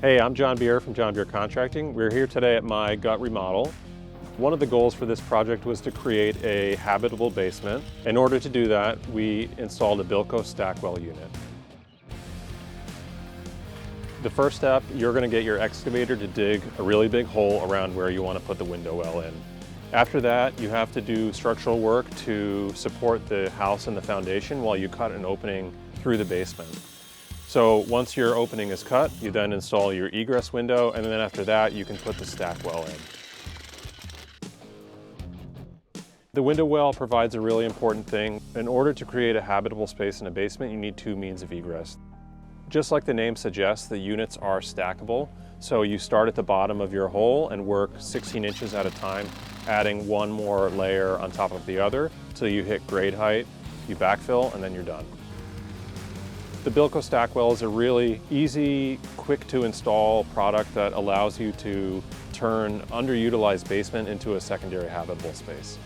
Hey, I'm Jon Beer from Jon Beer Contracting. We're here today at my gut remodel. One of the goals for this project was to create a habitable basement. In order to do that, we installed a BILCO StakWEL unit. The first step, you're going to get your excavator to dig a really big hole around where you want to put the window well in. After that, you have to do structural work to support the house and the foundation while you cut an opening through the basement. So once your opening is cut, you then install your egress window, and then after that, you can put the StakWEL in. The window well provides a really important thing. In order to create a habitable space in a basement, you need two means of egress. Just like the name suggests, the units are stackable. So you start at the bottom of your hole and work 16 inches at a time, adding one more layer on top of the other till you hit grade height, you backfill, and then you're done. The BILCO StakWEL is a really easy, quick to install product that allows you to turn underutilized basement into a secondary habitable space.